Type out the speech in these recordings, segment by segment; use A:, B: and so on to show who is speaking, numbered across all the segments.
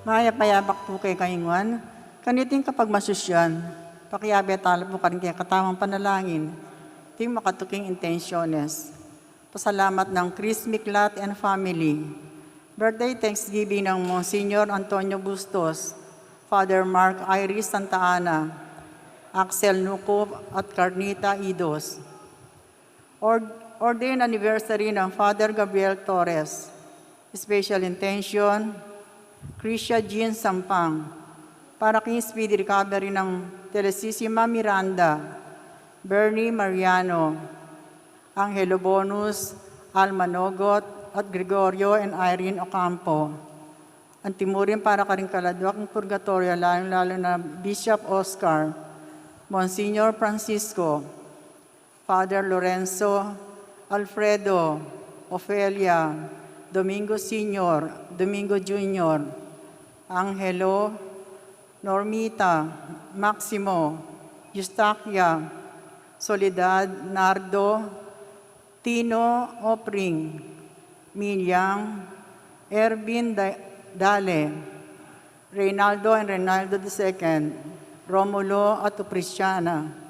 A: Maya payapak po kay kainguan, kaniting kapag masusyan, pakiyabe talo po karin kaya katamang panalangin, ting makatuking intensyones. Pasalamat ng Chris Miklat and family. Birthday Thanksgiving ng Monsignor Antonio Bustos, Father Mark Iris Santa Ana, Axel Nuco at Carnita Idos. Ordained anniversary ng Father Gabriel Torres. Special intention, Krisha Jean Sampang, para kay speedy recovery ng Teresissima Miranda, Bernie Mariano, Angelo Bonus, Alma Nogot, at Gregorio and Irene Ocampo. Ang timurin para karing kaladwak ng purgatorio, lalo na Bishop Oscar, Monsignor Francisco, Father Lorenzo, Alfredo, Ofelia, Domingo Senior, Domingo Junior, Angelo, Normita, Maximo, Eustaquia, Soledad, Nardo, Tino Opring, Milyang, Ervin Dale, Reynaldo and Reynaldo II, Romulo at Upriciana.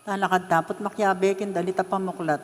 A: Talakad tapot makyabekin dalita pamuklat.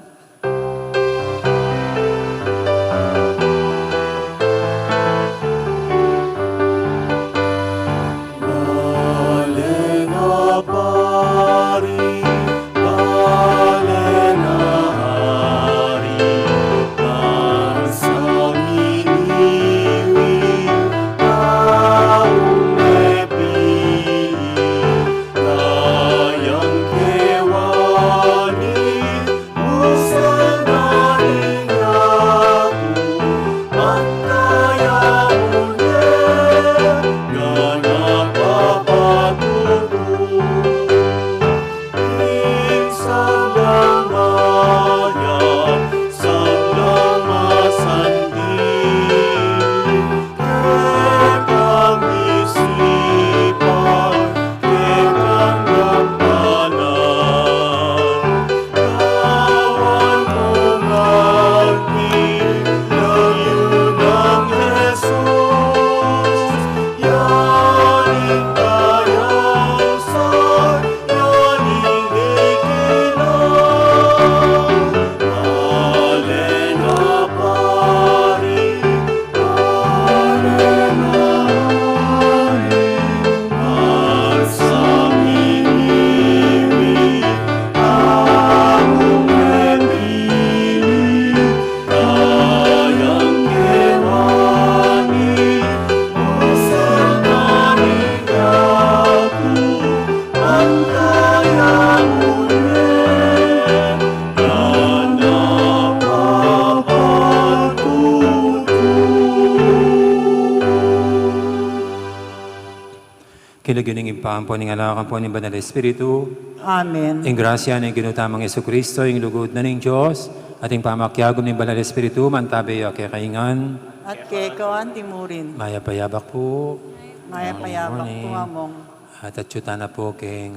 B: Kilagining impampo ng alakan po ng Banal Espiritu.
A: Amen.
B: Ang grasya ng ginutamang Yesu Kristo, yung lugod na ng Diyos, at ang pamakyagom ng Banal Espiritu, mantabi kay kaingan.
A: At kay kawan timurin.
B: Maya payabak po.
A: Maya payabak po among.
B: At atyuta na po kay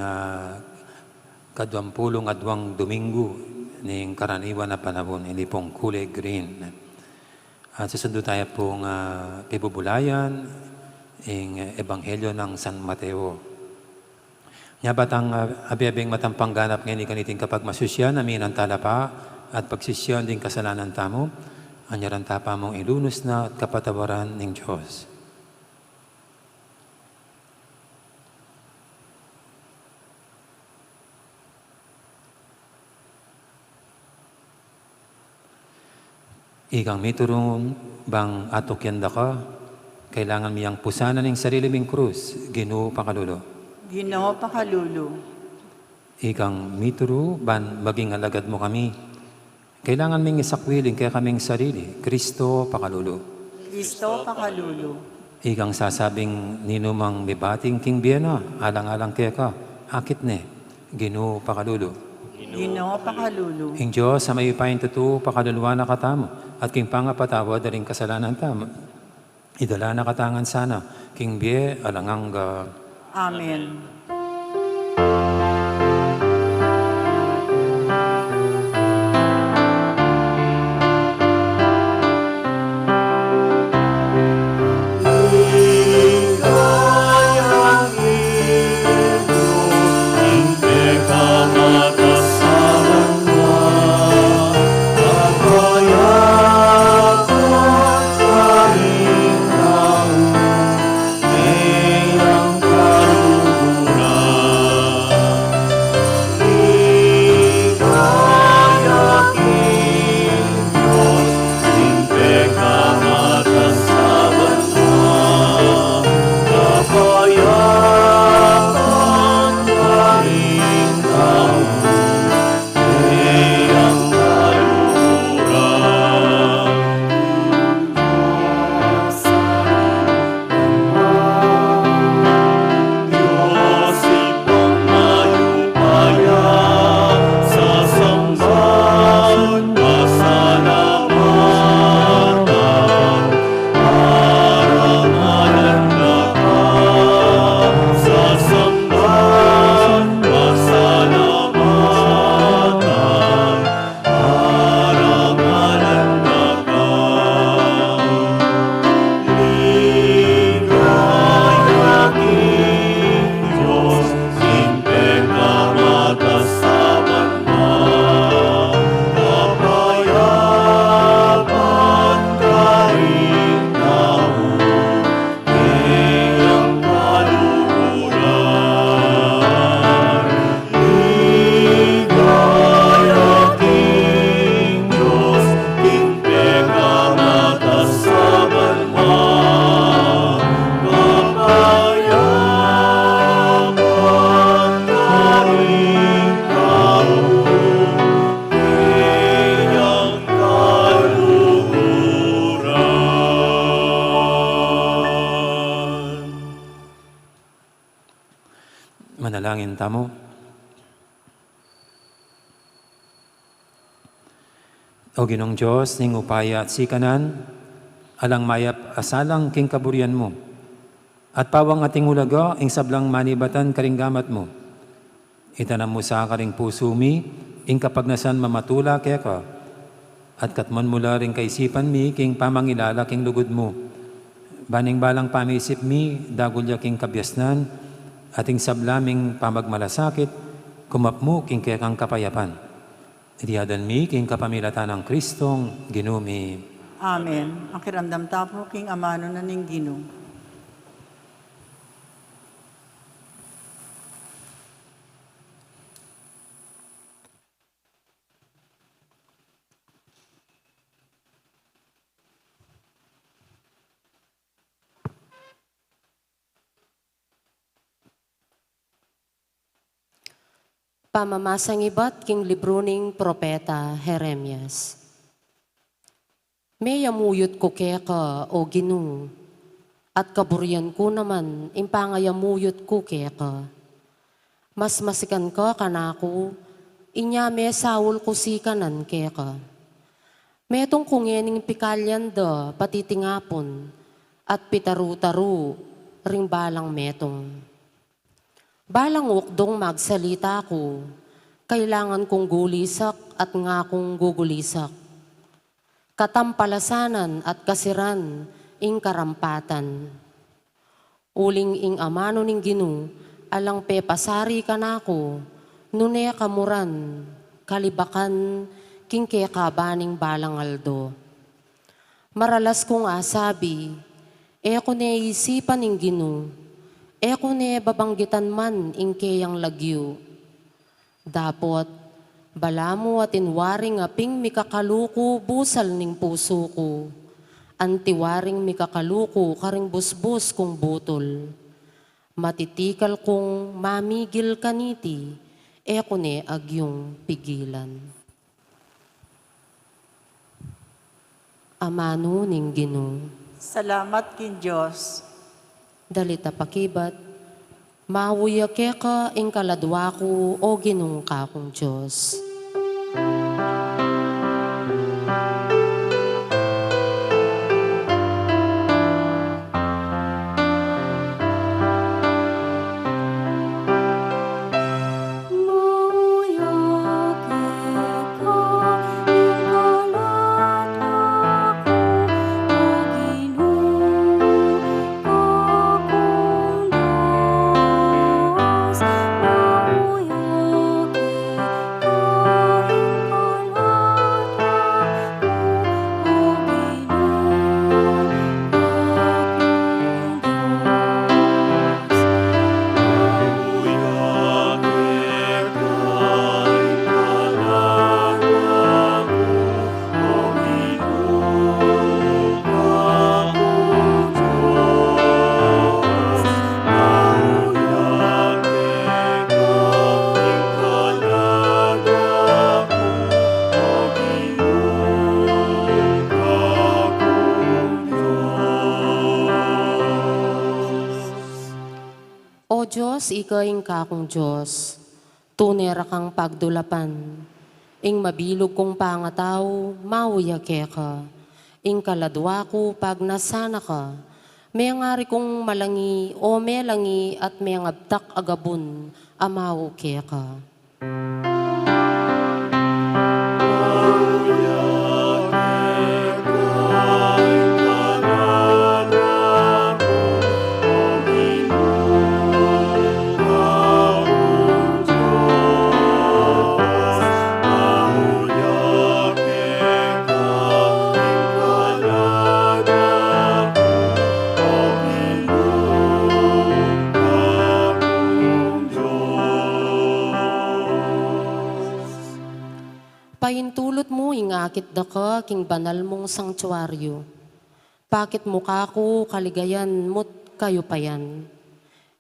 B: kadwampulong adwang Domingo ng karaniwan na panahon, hindi pong kulay green. At susundo tayo pong pibubulayan ang Ebanghelyo ng San Mateo. Nya batang abiyabing matampang ganap ngayon ikaniting kapag masusyan, amin ang talapa at pagsisyan din kasalanan tamo, anyaran tapa mong ilunos na at kapatawaran ng Diyos. Ikang miturong bang atokyanda ka, kailangan miyang pusanan ng sarili ming krus, Ginoo pakalulo.
A: Ginoo pakalulu.
B: Ikang mituro, ban maging alagad mo kami. Kailangan ming isakwiling kaya kaming sarili, Kristo pakalulo.
A: Kristo pakalulu.
B: Ikang sasabing ninumang bibating king biyena, alang-alang kaya ka, akit ne, Ginoo pakalulo.
A: Ginoo pakalulu.
B: Ing Diyos sa may ipayin totoo, pakaluluwa na katamo, at king pangapatawa daring kasalanan tamo. Idala na katangan sana, king biye alanganga.
A: Amen.
C: kapayapaan kaming tao, iyang kaluhuran. Diyos ipagmayupaya sa sambahan pasalamatan, parangalan na ka sa sambahan pasalamatan, parangalan na ka. Ligaya king Diyos, simple ka matasaman na, kapayapan kaing tao, iyang kaluhuran. Ligaya king Diyos, simple ka matasaman na, kapayapan kaing tao, iyang kaluhuran.
B: Manalangin tamo. O Ginong Diyos, ning upaya at sikanan, alang mayap asalang king kaburian mo, at pawang ating ulaga, ing sablang manibatan karinggamat mo. Itanam mo sa karing puso mi, ing kapagnasan mamatula kaya ka, at katman mula ring kaisipan mi, king pamangilala king lugod mo. Baning balang pamisip mi, dagulya king kabyasnan, ating sablaming pamagmalasakit, kumapmo king kaya kang kapayapan. Itiyadan mi, king kapamilatan ng Kristong ginumi.
A: Amen. Ang kiramdam tapo, king amano na ning Ginoo.
D: Pamamasang iba't king libro ning propeta Jeremias. May amuyot ko keka o Ginoo, at kaburian ko naman impangayamuyot ko keka. Mas masikan ka kanako, inya me Saul ko sikanan keka. Metong kungening pikalyan da patitingapon, at pitaru-taru ring balang metong. Balang ukdong magsalita ko, kailangan kong gulisak at nga kong gugulisak. Katampalasanan at kasiran, ing karampatan. Uling ing amano ning Ginoo, alang pepasari kanako, nune kamuran, kalibakan, king kekabaning balang aldo. Maralas kong asabi, eko ne isipan ning Ginoo, eko ne babanggitan man ing keyang lagyo. Dapot, balamo at inwaring aping mikakaluko busal ning puso ko. Antiwaring mikakaluko karing busbus kong butol. Matitikal kong mamigil kaniti, eko ne agyong pigilan. Amano ning Ginoo.
A: Salamat king Diyos.
D: Dalita pakibat, mawuya keka ing kaladwa ko o Ginong kakong Diyos.
E: Diyos,
D: O Diyos, ikaing kakong Diyos, tunera kang pagdulapan, ing mabilog kong pangataw, mauya keka, ing kaladwa ko pag nasana ka, may ngari kong malangi o melangi at may ngabtak agabun, amaw keka. Paintulot mo ingakit da ka king banal mong sanktuaryo. Pakit mukha ko kaligayan mo't kayo payan.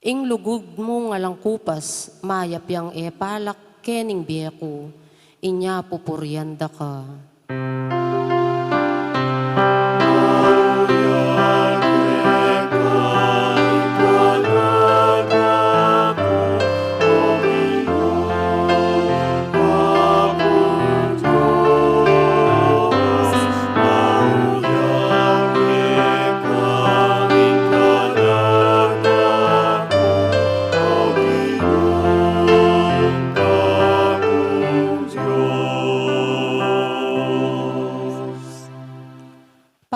D: Ing lugog mo nga lang kupas, mayap yang palak kening biyeko. Inya pupuryan da ka.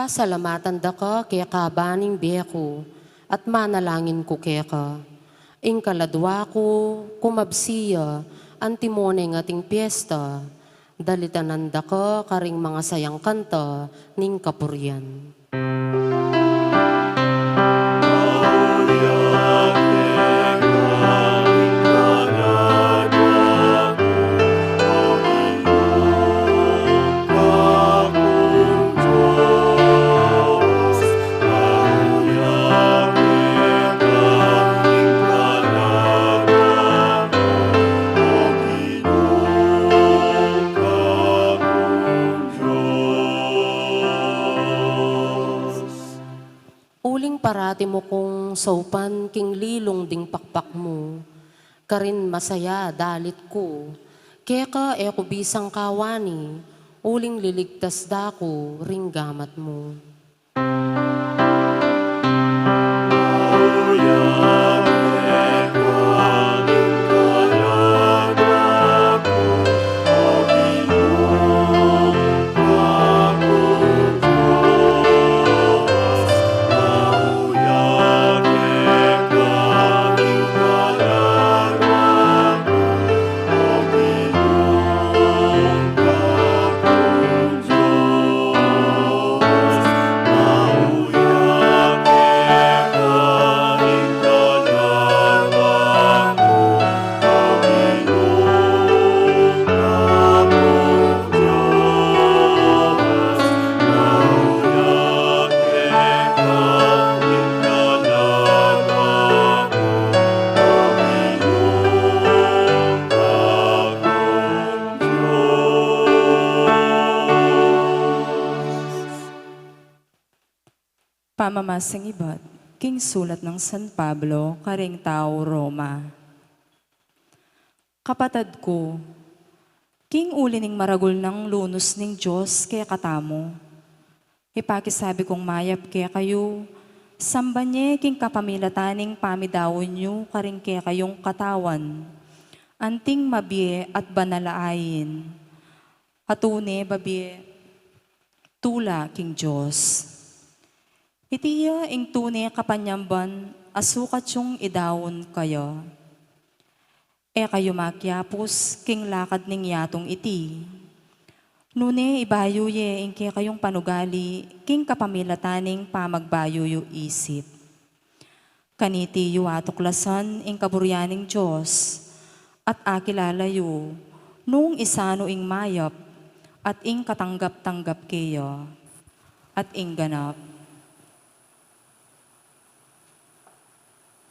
D: Pasalamatan da ka kaya kabaning biyeko at manalangin ko kaya ka. Ing kaladwa ko kumabsiya antimone ng ating piyesta. Dalitanan da ka karing mga sayang kanta ning kapuryan. Uling parati mo kong saupan king lilong ding pakpak mo. Karin masaya dalit ko. Kaya ka eko bisang kawani. Uling liligtas dako ring gamat mo.
E: Pamamasang ibat, king sulat ng San Pablo, karing tao Roma. Kapatad ko, king uli ning maragul ng lunos ning Diyos kaya katamo. Ipakisabi kong mayap kaya kayo, sambanye king kapamilataning pamidawon nyo karing kaya kayong katawan. Anting mabie at banalaayin. Atune babie, tula king Diyos. Itiya ing tunay kapanyamban, asukat yung idawon kayo. Kayo makyapos, king lakad ning yatong iti. Nune ibayuye ing kaya kayong panugali, king kapamilataning pamagbayuyo isip. Kaniti yu atuklasan ing kaburyaning Diyos, at akilalayo, nung isano ing mayap, at ing katanggap-tanggap kayo, at ing ganap.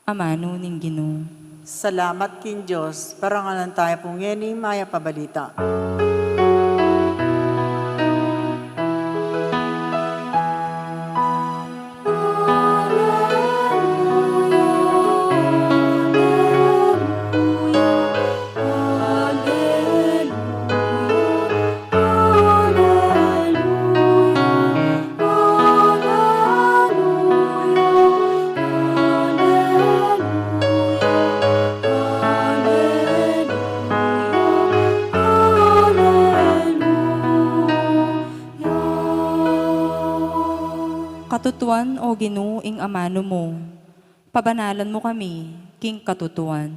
E: Amano ning Ginoo.
A: Salamat kin Diyos, parangalan tayo pong yeni maya pabalita.
E: katutuan o Ginoo ing amano mo. Pabanalan mo kami, king katutuan.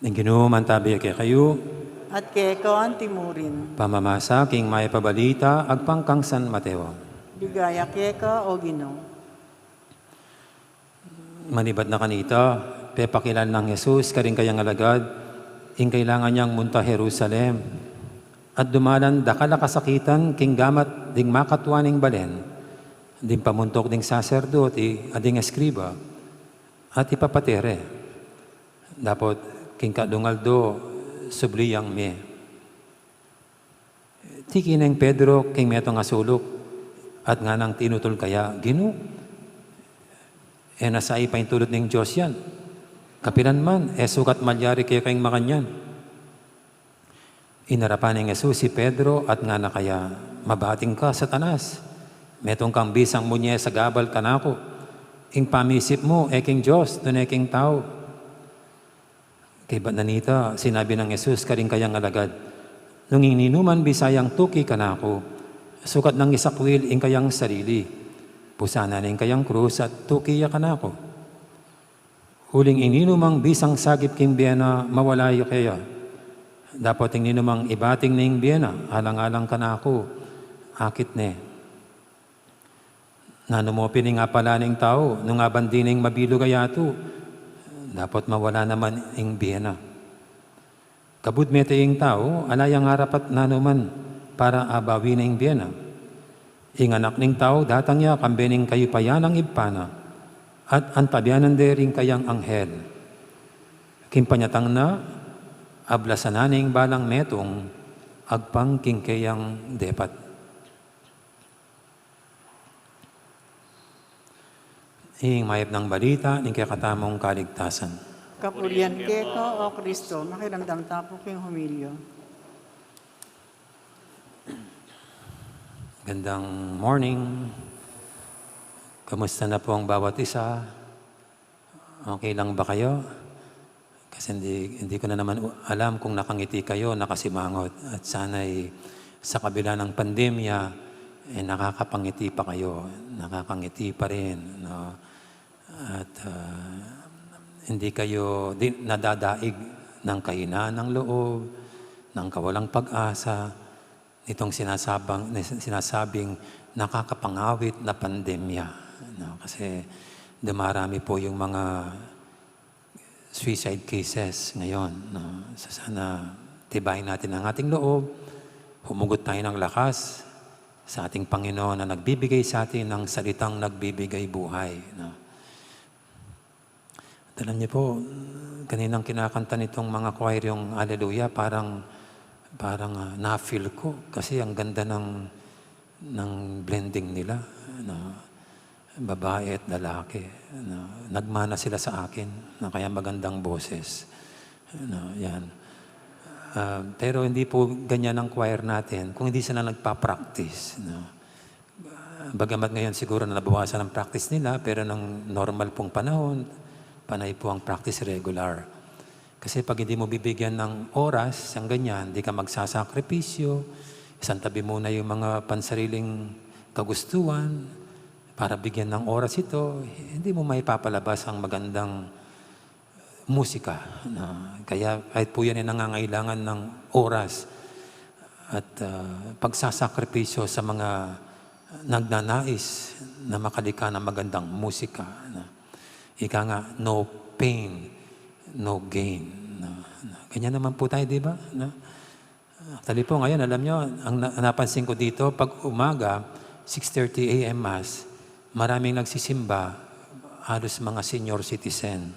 B: Ng Ginoo mantabi kay kayo,
A: At kay kaon timurin.
B: pamamasa king may pabalita, agpangkang San Mateo.
A: Bigaya kay ka o Ginoo.
B: Manibat na kanita, pepakilan ng Jesus, karing kayang alagad, ing kailangan niyang munta Jerusalem. At dumalan dakala kasakitan, king gamat ding makatwaning balen, ding pamuntok ding saserdote, ading eskriba, at ipapatere. Dapat king kadungaldo, subliyang me. Tiki ng Pedro, king meto nga sulok, at nga nang tinutol kaya, Ginoo, nasa ipaintulot ng Diyos yan. Kapilan man, sukat malyari kayo kayong makanyan. Inarapan ng Jesus si Pedro at nga na kaya, mabating ka, Satanas. Metong kang bisang munye sa gabal kanako. Ing pamisip mo, king Diyos, tuneking tao. Kay Bananita, sinabi ng Jesus, karing kayang alagad, nung ininuman bisayang tuki kanako, sukat ng isakwil ing kayang sarili. Pusana ning kayang krus at tukiya kanako. Huling ininumang bisang sagip king biyena, mawalayo kaya. Dapat ing ninumang ibating ning biyena, alang-alang kanako, akit ne. Nanumopi ni nga pala ning tao, nung abandining mabilo gayato, dapat mawala naman ing biyena. Kabud mete ing tao, alayang harapat nanuman para abawi na ing biyena. Ing anak ning tao, datang ya kambening kayo payanang ibpana, at antabyanan dering kayang anghel. Kimpanyatang na, ablasananing balang metong, agpang kingkayang depat. Ing mayap ng balita, ning kakatamong kaligtasan.
A: Kapurian kay ka o Kristo, makiramdam tapo king humilyo.
B: Gandang morning. Kamusta na po ang bawat isa? Okay lang ba kayo? Kasi hindi ko na naman alam kung nakangiti kayo, nakasimangot. At sana'y sa kabila ng pandemya, nakakapangiti pa kayo. Nakakangiti pa rin. No? At hindi kayo nadadaig ng kahinaan ng loob, ng kawalang pag-asa, itong sinasabing nakakapangawit na pandemya. No? Kasi dumarami po yung mga suicide cases ngayon. No? So sana tibayin natin ang ating loob, humugot tayo ng lakas sa ating Panginoon na nagbibigay sa atin ng salitang nagbibigay buhay. No? At alam niyo po, kaninang kinakanta nitong mga choir yung Hallelujah, parang na-feel ko kasi ang ganda ng blending nila. No? Babae at lalaki. No? Nagmana sila sa akin, no? Kaya magandang boses. No? Yan. Pero hindi po ganyan ang choir natin kung hindi sila nagpa-practice. No? Bagamat ngayon siguro na nabawasan ang practice nila, pero ng normal pong panahon, panay po ang practice regular. Kasi pag hindi mo bibigyan ng oras, ang ganyan, hindi ka magsasakripisyo, isang tabi muna yung mga pansariling kagustuhan, para bigyan ng oras ito, hindi mo may papalabas ang magandang musika. No? Kaya kahit po yan ay nangangailangan ng oras at pagsasakripisyo sa mga nagnanais na makalika ng magandang musika. No? Ika nga, no pain, no gain. No? Ganyan naman po tayo, di ba? No? Actually po ngayon, alam nyo, ang napansin ko dito, pag umaga, 6:30 a.m. Mass, maraming nagsisimba halos mga senior citizen.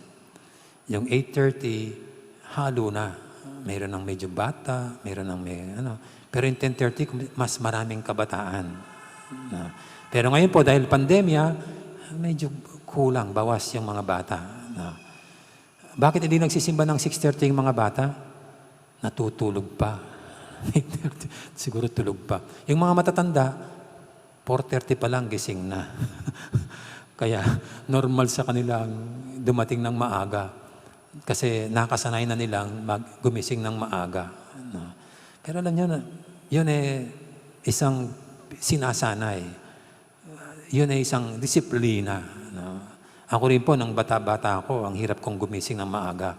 B: Yung 8:30, halo na. Mayroon ng medyo bata, mayroon ng may ano. Pero yung 10:30, mas maraming kabataan. Pero ngayon po, dahil pandemya, medyo kulang, bawas yung mga bata. Bakit hindi nagsisimba ng 6:30 yung mga bata? Natutulog pa. Siguro tulog pa. Yung mga matatanda, 4:30 pa lang gising na. Kaya normal sa kanilang dumating ng maaga. Kasi nakasanay na nilang gumising ng maaga. Pero alam niyo na, yun isang sinasanay. Yun isang disiplina. Ako rin po, nung bata-bata ako, ang hirap kong gumising ng maaga.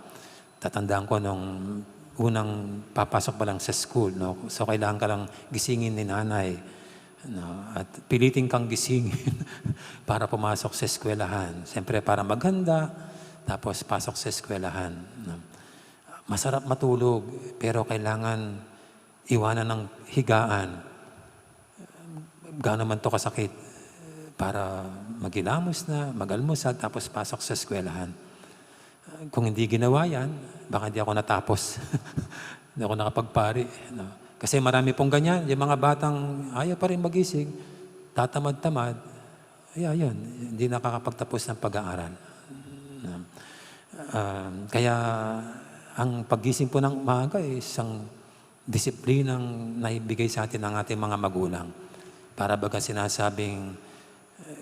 B: Tatandaan ko nung unang papasok pa lang sa school. So kailangan ka lang gisingin ni nanay. At pilitin kang gisingin para pumasok sa eskwelahan. Siyempre para maghanda, tapos pasok sa eskwelahan. Masarap matulog, pero kailangan iwanan ng higaan. Gaano man to kasakit para magilamos na, magalmusal, tapos pasok sa eskwelahan. Kung hindi ginawa yan, baka hindi ako natapos. Hindi ako nakapagpari. Kasi marami pong ganyan. Yung mga batang ayaw pa rin magising, tatamad-tamad, yun, hindi nakakapagtapos ng pag-aaral. Kaya ang paggising po ng maaga ay isang disiplinang naibigay sa atin ng ating mga magulang. Para baga sinasabing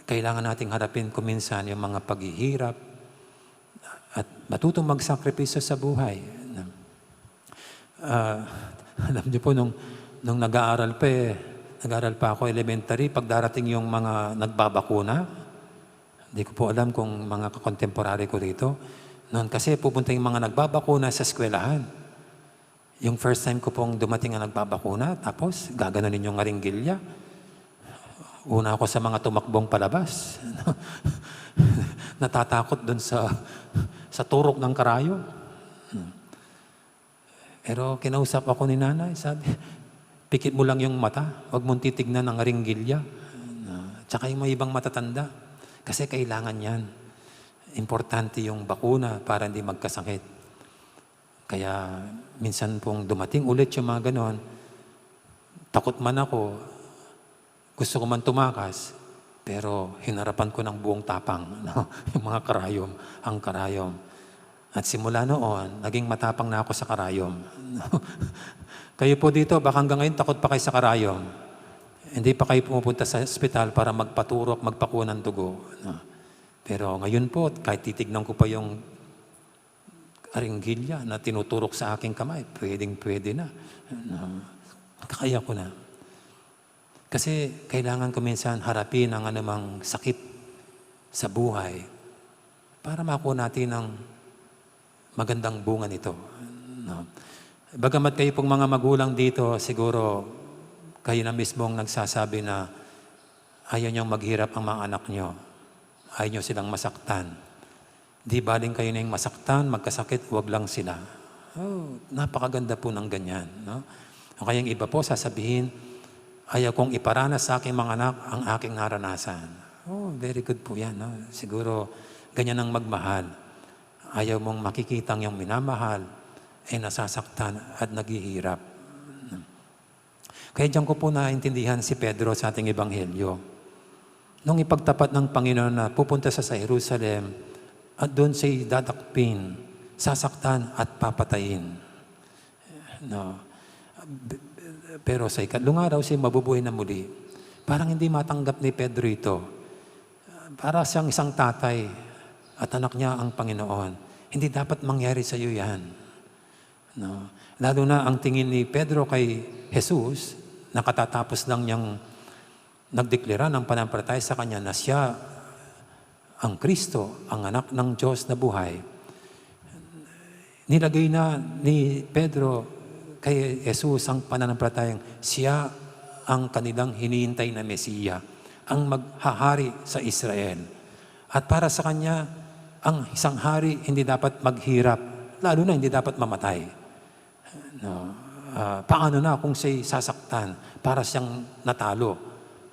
B: kailangan nating harapin kuminsan yung mga paghihirap at matutong magsakripisyo sa buhay. Alam niyo po, nung nag-aaral pa ako elementary, pag darating yung mga nagbabakuna, hindi ko po alam kung mga contemporary ko rito, noon kasi pupunta yung mga nagbabakuna sa eskwelahan. Yung first time ko pong dumating ang nagbabakuna, tapos gaganunin yung ngaringgilya. Una ako sa mga tumakbong palabas. Natatakot dun sa turok ng karayo. Pero kinausap ako ni nanay, sabi, pikit mo lang yung mata, huwag mong titignan ng ngaringgilya. Tsaka yung may ibang matatanda. Kasi kailangan yan. Importante yung bakuna para hindi magkasakit. Kaya minsan pong dumating ulit yung mga ganon, takot man ako, gusto ko man tumakas, pero hinarapan ko ng buong tapang, yung mga karayom, ang karayom. At simula noon, naging matapang na ako sa karayom. Kayo po dito, baka hanggang ngayon takot pa kayo sa karayom. Hindi pa kayo pumupunta sa ospital para magpaturok, magpakuha ng dugo. Pero ngayon po, kahit titignan ko pa yung aringgilya na tinuturok sa aking kamay, pwedeng-pwede na. Kaya ko na. Kasi kailangan ko minsan harapin ang anumang sakit sa buhay para makuha natin ang magandang bunga nito. Bagamat kayo pong mga magulang dito, siguro kayo na mismong nagsasabi na ayaw niyong maghirap ang mga anak niyo. Ayaw niyo silang masaktan. Di baling kayo na yung masaktan, magkasakit, huwag lang sila. Napakaganda po ng ganyan. No? O kaya yung iba po sasabihin, ayaw kong iparanas sa aking mga anak ang aking naranasan. Very good po yan. No? Siguro ganyan ang magmahal. Ayaw mong makikitang yung minamahal ay nasasaktan at naghihirap. Kaya diyan ko po naintindihan si Pedro sa ating ebanghelyo. Nung ipagtapat ng Panginoon na pupunta sa Jerusalem at doon siya'y dadakpin, sasaktan at papatayin. No. Pero sa ikatlong araw siya mabubuhay na muli. Parang hindi matanggap ni Pedro ito. Para siyang isang tatay at anak niya ang Panginoon. Hindi dapat mangyari sa iyo yan. No. Lalo na ang tingin ni Pedro kay Jesus, nakatatapos lang niyang nagdeklara ng panampalataya sa kanya na siya ang Kristo, ang anak ng Diyos na buhay. Nilagay na ni Pedro kay Jesus ang pananampalatayang siya ang kanilang hinihintay na Mesiya, ang maghahari sa Israel. At para sa kanya, ang isang hari hindi dapat maghirap, lalo na hindi dapat mamatay. No. Paano na kung siya'y sasaktan para siyang natalo,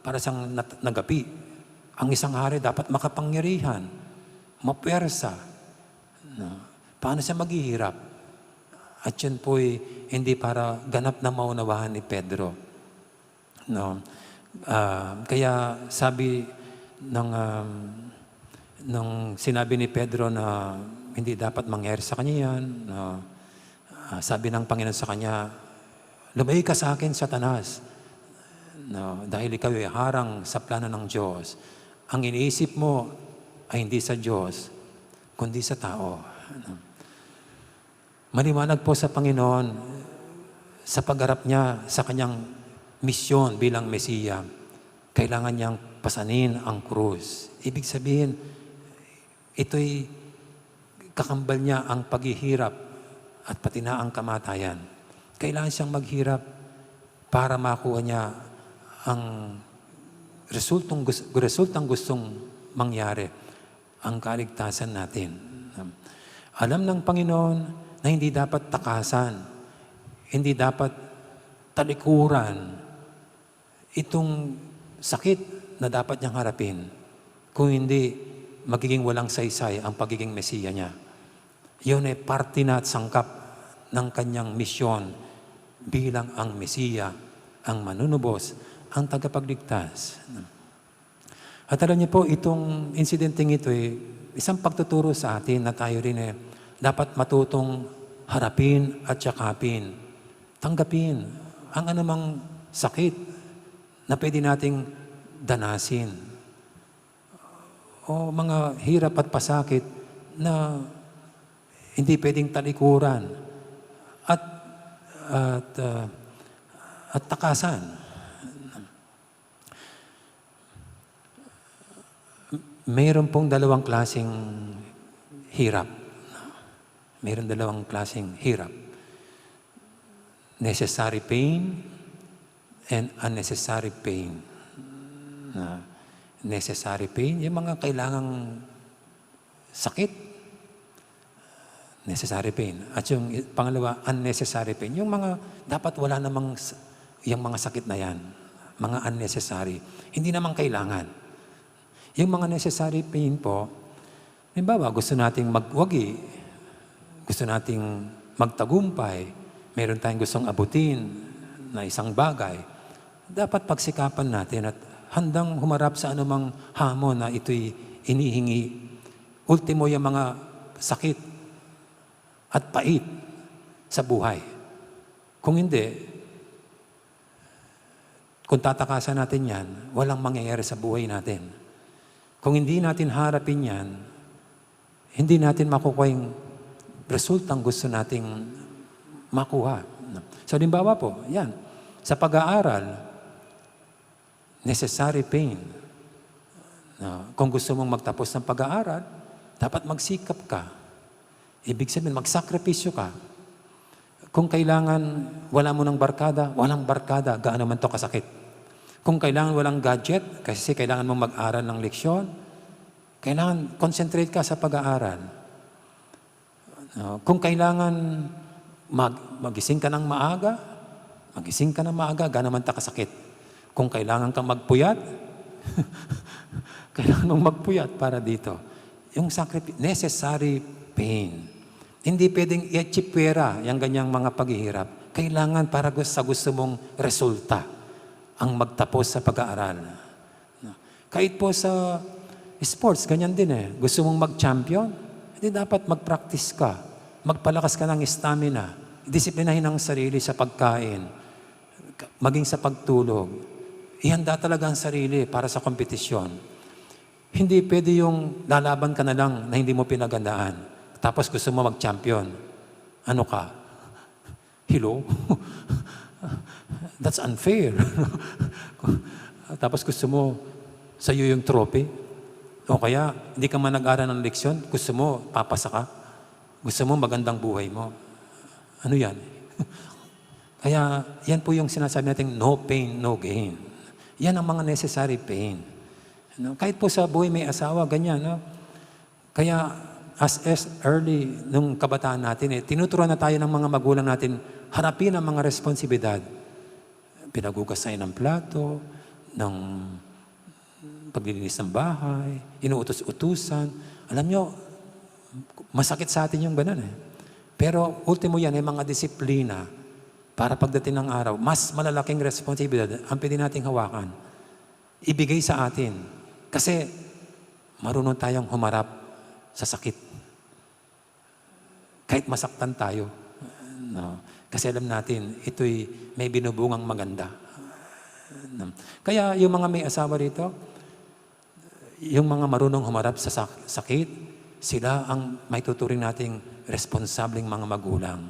B: para siyang nagapi? Ang isang hari dapat makapangyarihan. mapuwersa. No? Paano siya maghihirap? At yun po'y hindi para ganap na maunawahan ni Pedro. No? Kaya sabi nung sinabi ni Pedro na hindi dapat mangyari sa kanya yan, sabi ng Panginoon sa kanya, lumayo ka sa akin, Satanas, dahil ikaw ay harang sa plano ng Diyos. Ang iniisip mo ay hindi sa Diyos, kundi sa tao. Maliwanag po sa Panginoon sa pagharap niya sa kanyang misyon bilang Mesiya. Kailangan niyang pasanin ang krus. Ibig sabihin, ito'y kakambal niya ang paghihirap at pati na ang kamatayan. Kailangan siyang maghirap para makuha niya ang resultang gustong mangyari, ang kaligtasan natin. Alam ng Panginoon na hindi dapat takasan, hindi dapat talikuran itong sakit na dapat niyang harapin. Kung hindi, magiging walang saysay ang pagiging Mesiya niya. Yun ay parte na at sangkap ng kanyang misyon bilang ang Mesiya, ang manunubos, ang tagapagligtas. At alam niyo po, itong insidenteng ito ay isang pagtuturo sa atin na tayo rin dapat matutong harapin at yakapin. Tanggapin ang anumang sakit na pwede nating danasin. O mga hirap at pasakit na hindi pwedeng talikuran at takasan. Mayroon pong dalawang klaseng hirap. Mayroon dalawang klaseng hirap. Necessary pain and unnecessary pain. Necessary pain, yung mga kailangang sakit, necessary pain. At yung pangalawa, unnecessary pain, yung mga dapat wala namang yung mga sakit na yan, mga unnecessary, hindi naman kailangan. Yung mga necessary pain po, halimbawa, gusto nating magwagi, gusto nating magtagumpay, meron tayong gustong abutin na isang bagay, dapat pagsikapan natin at handang humarap sa anumang hamon na ito'y inihingi. Ultimo yung mga sakit at pait sa buhay. Kung hindi, kung tatakasan natin yan, walang mangyayari sa buhay natin. Kung hindi natin harapin yan, hindi natin makukuha yung resultang gusto nating makuha. So, halimbawa po, yan, sa pag-aaral, necessary pain. Kung gusto mong magtapos ng pag-aaral, dapat magsikap ka. Ibig sabihin, magsakripisyo ka. Kung kailangan wala mo ng barkada, walang barkada, gaano man to kasakit. Kung kailangan walang gadget, kasi kailangan mong mag-aral ng leksyon, kailangan concentrate ka sa pag-aaral. Kung kailangan magising ka ng maaga, gaano man to kasakit. Kung kailangan kang magpuyat, kailangan mong magpuyat para dito. Yung necessary pain. Hindi pwedeng i-chipwera yung ganyang mga paghihirap. Kailangan para sa gusto mong resulta ang magtapos sa pag-aaral. Kahit po sa sports, ganyan din Gusto mong mag-champion, hindi dapat mag-practice ka. Magpalakas ka ng stamina. Disiplinahin ang sarili sa pagkain. Maging sa pagtulog. Ihanda talaga ang sarili para sa kompetisyon. Hindi pwede yung lalaban ka na lang na hindi mo pinagandaan. Tapos gusto mo mag-champion. Ano ka? Hello? That's unfair. Tapos gusto mo sa'yo yung trophy. O kaya, hindi ka man nag-aral ng leksyon, gusto mo, papasa ka. Gusto mo magandang buhay mo. Ano yan? Kaya, yan po yung sinasabi natin, no pain, no gain. Yan ang mga necessary pain. Kahit po sa buhay may asawa, ganyan. Kaya as early nung kabataan natin, tinuturuan na tayo ng mga magulang natin harapin ang mga responsibilidad. Pinagugas tayo ng plato, ng paglilinis ng bahay, inuutos-utusan, Alam nyo, masakit sa atin yung ganun eh. Pero ultimo yan ay mga disiplina para pagdating ng araw, mas malalaking responsibilidad ang pwede nating hawakan. Ibigay sa atin. Kasi marunong tayong humarap sa sakit. Kahit masaktan tayo. No. Kasi alam natin, ito'y may binubungang maganda. No. Kaya yung mga may asawa rito, yung mga marunong humarap sa sakit, sila ang may tuturing nating responsableng mga magulang.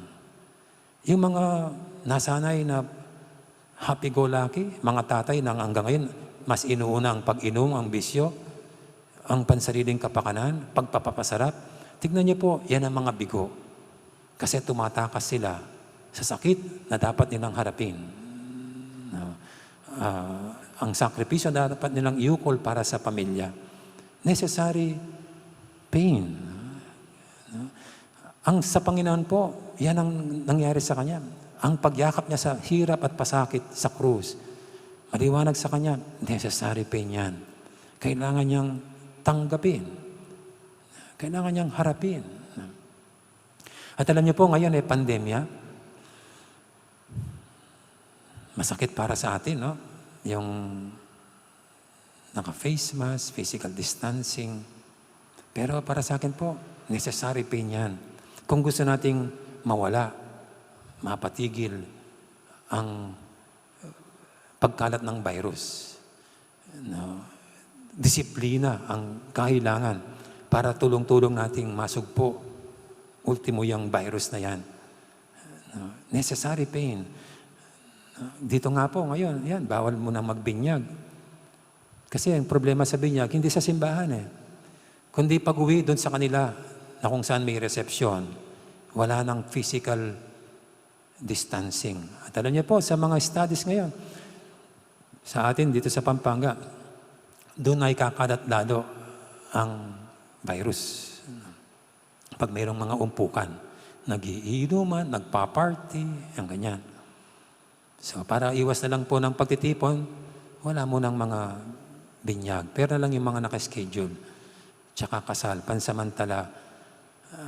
B: Yung mga nasanay na happy-go-lucky, mga tatay na hanggang ngayon, mas inuuna ang pag-inom, ang bisyo, ang pansariling kapakanan, pagpapapasarap. Tignan niyo po, yan ang mga bigo. Kasi tumatakas sila sa sakit na dapat nilang harapin. Ang sakripisyo na dapat nilang iukol para sa pamilya. Necessary pain. Ang sa Panginoon po, yan ang nangyari sa Kanya. Ang pagyakap niya sa hirap at pasakit sa krus, maliwanag sa Kanya, necessary pain yan. Kailangan niyang tanggapin. Kailangan niyang harapin. At alam niyo po, ngayon ay pandemya. Masakit para sa atin, no? Yung naka-face mask, physical distancing. Pero para sa akin po, necessary pain yan. Kung gusto nating mawala, mapatigil ang pagkalat ng virus. No? Disiplina ang kailangan para tulong-tulong nating masugpo. Ultimo yung virus na yan. No? Necessary pain. Dito nga po ngayon, yan, bawal mo na magbinyag. Kasi ang problema sa binyag, hindi sa simbahan eh. Kundi pag-uwi doon sa kanila na kung saan may reception, wala ng physical distancing. At alam niyo po, sa mga studies ngayon, sa atin dito sa Pampanga, doon ay kakalat lalo ang virus. Pag mayroong mga umpukan, nagiinuman, nagpa-party, ang ganyan. So para iwas na lang po ng pagtitipon, wala mo ng mga binyag. Pero na lang yung mga nakaschedule. Tsaka kasal, pansamantala,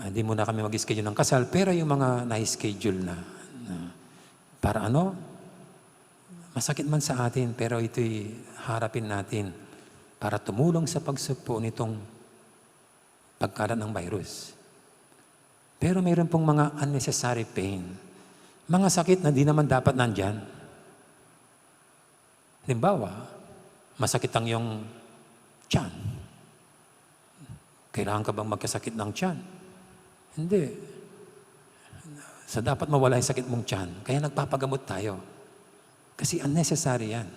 B: hindi muna kami mag-schedule ng kasal, pero yung mga na-schedule na. Para ano? Masakit man sa atin, pero ito'y harapin natin para tumulong sa pagsugpo nitong pagkalat ng virus. Pero mayroon pong mga unnecessary pain. Mga sakit na di naman dapat nandyan. Halimbawa, masakit ang iyong tiyan. Kailangan ka bang magkasakit ng tiyan? Hindi. So dapat mawala yung sakit mong tiyan. Kaya nagpapagamot tayo. Kasi unnecessary yan.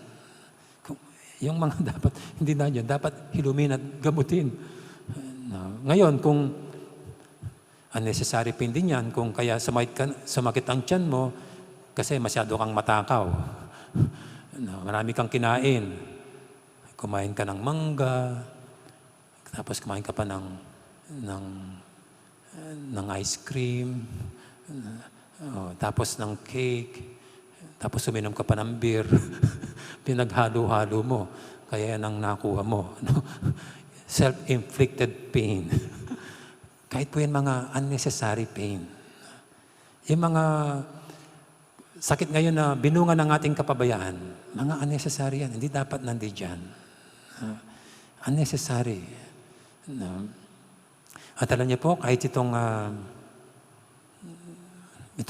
B: Yung mga dapat, hindi na yan, dapat hilumin at gamutin. No. Ngayon, kung unnecessary pain din yan, kung kaya sumakit ang tiyan mo, kasi masyado kang matakaw. No, marami kang kinain. Kumain ka ng mangga, tapos kumain ka pa ng ice cream, tapos ng cake, tapos uminom ka pa ng beer. Pinaghalo-halo mo. Kaya yan ang nakuha mo. No? Self-inflicted pain. Kahit po yan mga unnecessary pain. Yung mga sakit ngayon na binunga ng ating kapabayaan, mga unnecessary yan. Hindi dapat nandiyan. Unnecessary. No? At alam niyo po, kahit itong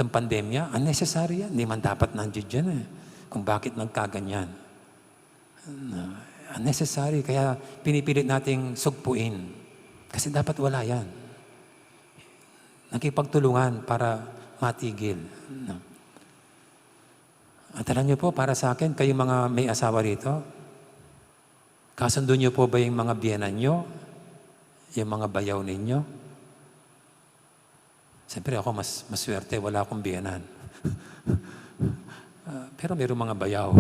B: pandemya, unnecessary yan. Hindi man dapat nandiyan eh. Kung bakit nagkaganyan. Unnecessary. Kaya pinipilit nating sugpuin. Kasi dapat wala yan. Nakipagtulungan para matigil. At alam niyo po, para sa akin, kayo mga may asawa rito, kasundo niyo po ba yung mga biyenan niyo? Yung mga bayaw ninyo? Siyempre ako maswerte, wala akong biyenan. Pero mayroong mga bayaw.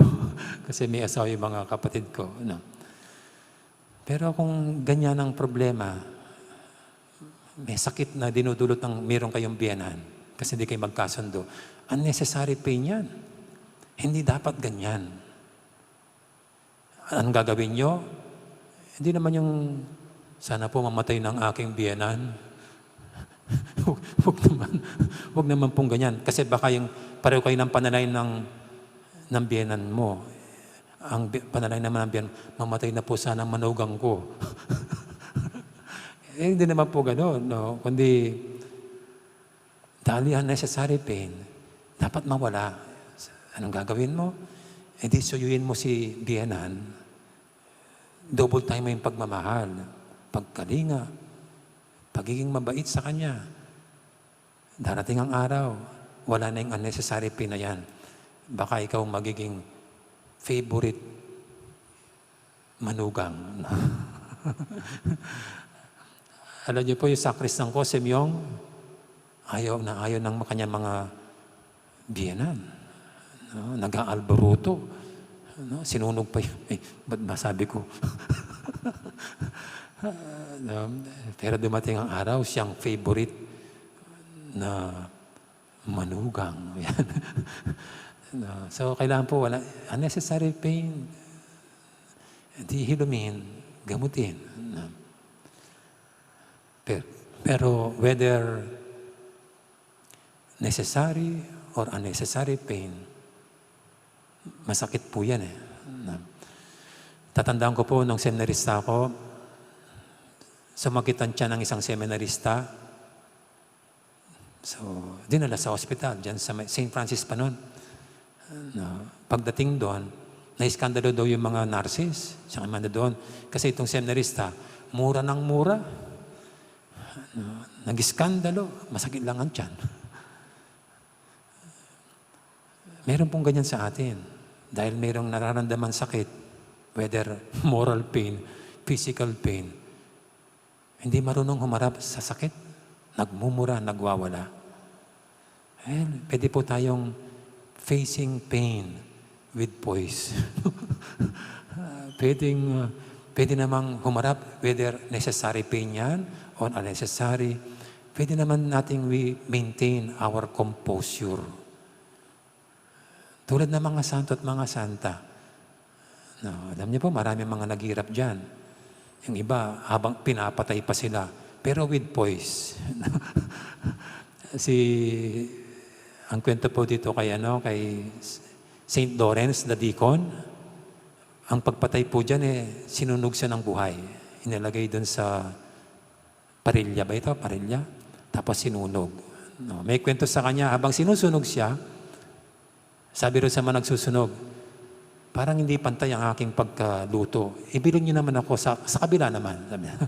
B: Kasi may asawa yung mga kapatid ko. No? Pero kung ganyan ang problema, may sakit na dinudulot ng mayroong kayong biyenan kasi hindi kayo magkasundo, unnecessary pain yan. Hindi dapat ganyan. Anong gagawin nyo? Hindi naman yung Sana po mamatay ng aking biyenan. Huwag naman pong ganyan. Kasi baka yung pareho kayo ng panalay ng biyenan mo. Ang panalay naman ng biyenan, mamatay na po sana ang manugang ko. Hindi naman po gano'n, no? Kundi, dahil unnecessary pain, dapat mawala. Anong gagawin mo? E di suyuin mo si biyenan. Double time mo yung pagmamahal, pagkalinga, pagiging mabait sa kanya. Darating ang araw, wala na yung unnecessary pain na yan. Baka ikaw magiging favorite manugang. Alam niyo po yung sakristan ko, Semyong, ayaw ng kanyang mga biyenan. No? Nag-aalboruto. No? Sinunog pa yun. Ba't masabi ko? Pero dumating ang araw, siyang favorite na manugang. No? So, kailangan po wala. Unnecessary pain. Di hilumin, gamutin. No? Pero whether necessary or unnecessary pain, masakit po yan eh. Tatandaan ko po nung seminarista ako, sumakitan siya ng isang seminarista. So, dinala sa hospital, dyan sa St. Francis pa noon. Pagdating doon, naiskandalo daw yung mga nurses, siya naman doon. Kasi itong seminarista, mura ng mura. Nag-iskandalo, masakit lang ang tiyan. Meron pong ganyan sa atin. Dahil mayroong nararamdaman sakit, whether moral pain, physical pain, hindi marunong humarap sa sakit, nagmumura, nagwawala. Pwede po tayong facing pain with poise. Pwede namang humarap, whether necessary pain yan or unnecessary. Pwede naman nating we maintain our composure. Tulad ng mga santo at mga santa. No, alam niyo po, marami mga naghirap dyan. Yung iba, habang pinapatay pa sila, pero with poise. Ang kwento po dito kay St. Lawrence, the deacon, ang pagpatay po dyan, sinunog siya ng buhay. Inilagay doon sa parilya ba ito? Parilya? Tapos sinunog. No, may kwento sa kanya, habang sinusunog siya, sabi rin sa mga nagsusunog, parang hindi pantay ang aking pagkaluto. Ibilin niyo naman ako sa kabila naman. Sabi niya.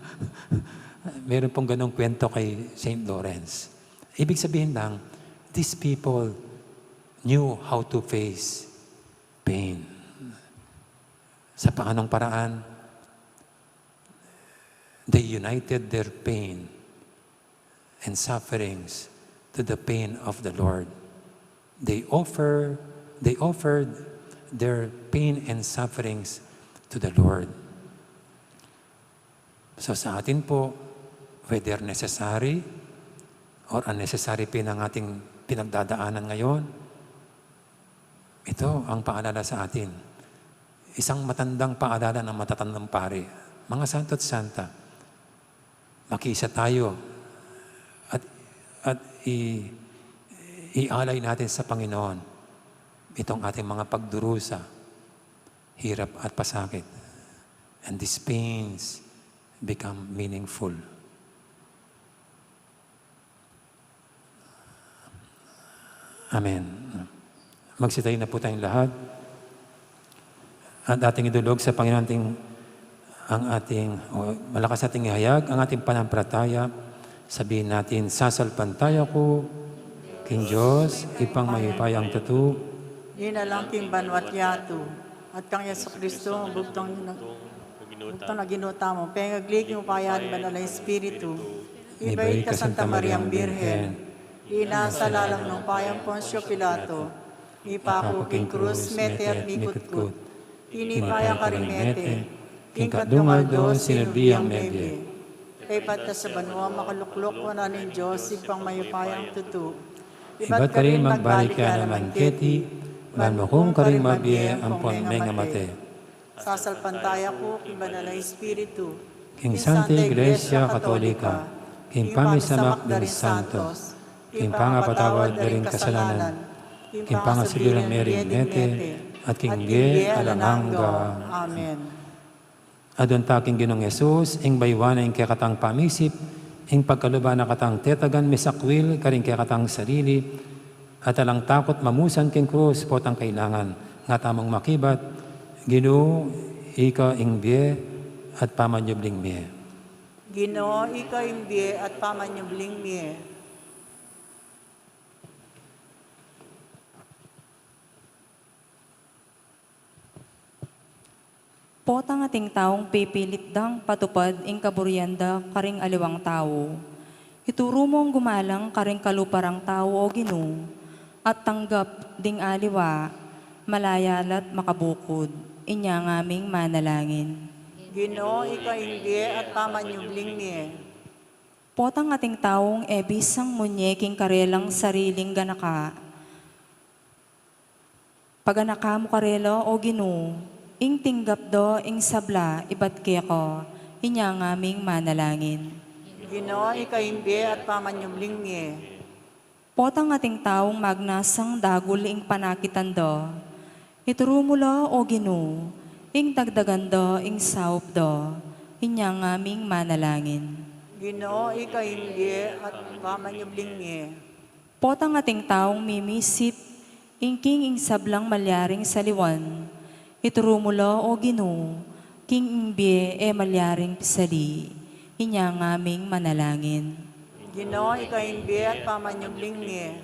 B: Meron pong ganong kwento kay St. Lawrence. Ibig sabihin lang, these people knew how to face pain. Sa paanong paraan, they united their pain and sufferings to the pain of the Lord. They offered their pain and sufferings to the Lord. So sa atin po, whether necessary or unnecessary pain ang ating pinagdadaanan ngayon, ito ang paalala sa atin. Isang matandang paalala ng matatandang pare. Mga santo at santa, makiisa tayo at ialay natin sa Panginoon itong ating mga pagdurusa, hirap at pasakit. And these pains become meaningful. Amen. Magsitayo na po tayong lahat. At ating idulog sa Panginoon malakas ating ihayag, ang ating panampalataya. Sabihin natin, sasalpantaya ko, King Diyos, ipang mayupayang tatu,
A: Yun na lang king banwat yato. At kang Yeso Kristo, ang bugtong na ginuta mo. Pengaglig yung payan banalay Espiritu. Ibay ka Santa Mariang Birhen. Inasalalang ng payang Poncio Pilato. Ipako king Cruz, meter mikutkut. Inipayang karimete. King kadungal do, sinubiyang mebe. Iba't ka sa banwa, makaluklok wala ng Diyos, ipang mayupayang tutu.
B: iba't ka rin magbalik ka naman keti, man mo kung ka rin mabie ang pon may ngamate.
A: Sasalpantaya ko, kibanala Espiritu,
B: King Santa Iglesia Katolika, King pamisamak din santos, King pangapatawad din kasalanan, King pangasibilang Mary Mete, at King Ge Alananga.
A: Amen.
B: Adon taking Ginong Yesus, ing baywana ing kakatang pamisip, ing pagkaluba na katang tetagan misakwil, karing kakatang sarili, at alang takot mamusan king krus, potang kailangan, nga tamang makibat, Ginoo, ika ing biye, at pamanyubling biye.
A: Ginoo, ikaw imbiye at pamanyubling miye.
E: Potang ating taong pipilit dang patupad ing kaburyanda karing aliwang tao. Ituro mong gumalang karing kaluparang tao o Ginoo, at tanggap ding aliwa, malayalat makabukod, inya ngaming manalangin.
A: Ginoo, ikaw imbiye at pamanyubling miye.
E: Potang ating taong ebisang munyeking karelang sariling ganaka. Paganaka mo karela o Ginoo, ing tinggap do ing sabla ibat ko, inya ngaming manalangin.
A: Ginoo, ikaw imbiye at pamanyubling miye.
E: Potang ating taong magnasang dagul ing panakitan do, ituro mo lo o Ginoo, ing dagdagan do ing saup do, inya ngaming manalangin.
A: Ginoo, ikaw imbiye at pamanyubling miye.
E: Potang ating taong mimisip, ing sablang malyaring saliwan, ituro mo lo o Ginoo, king ingbe e malyaring pisali, inya ngaming manalangin.
A: Ginoo, ikaw imbiye at pamanyubling miye.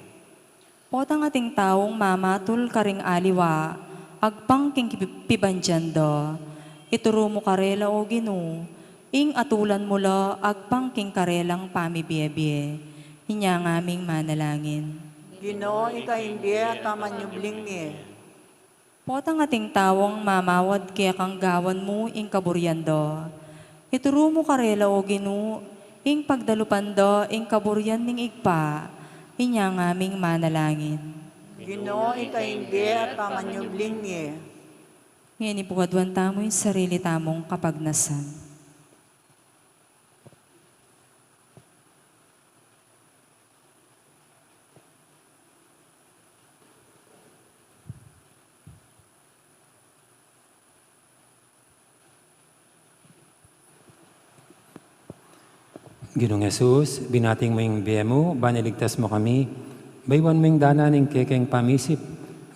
E: Potang ating taong mamatul karing aliwa, agpang king pibandyan do, ituro mo karela o Ginoo, ing atulan mo lo agpang king karelang pamibiyebye, inya ngaming manalangin.
A: Ginoo, ikaw imbiye at pamanyubling miye.
E: Potang ating tawong mamawad kaya kang gawan mo ing kaburyando. Ituro mo karela o Ginoo, ing pagdalupando ing kaburyan ning igpa, inya ngaming manalangin.
A: Ginoo, ikaw imbiye at pamanyubling miye.
E: Ngayon ipugadwan tamo yung sarili tamong kapagnasan.
B: Ginong Yesus, binating mo yung biye mo, baniligtas mo kami, baywan mo yung dana ng kekeng pamisip,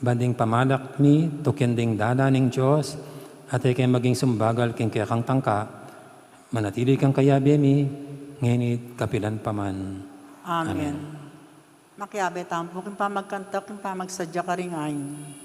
B: banding pamalak mi, tukending dana ng Diyos, at ikay maging sumbagal king kekang tangka, manatili kang kaya biye mi, ngenit kapilan paman.
A: Amen. Makiabe tampo, kung pamagkanta, kung pamagsadya ka rin ayon.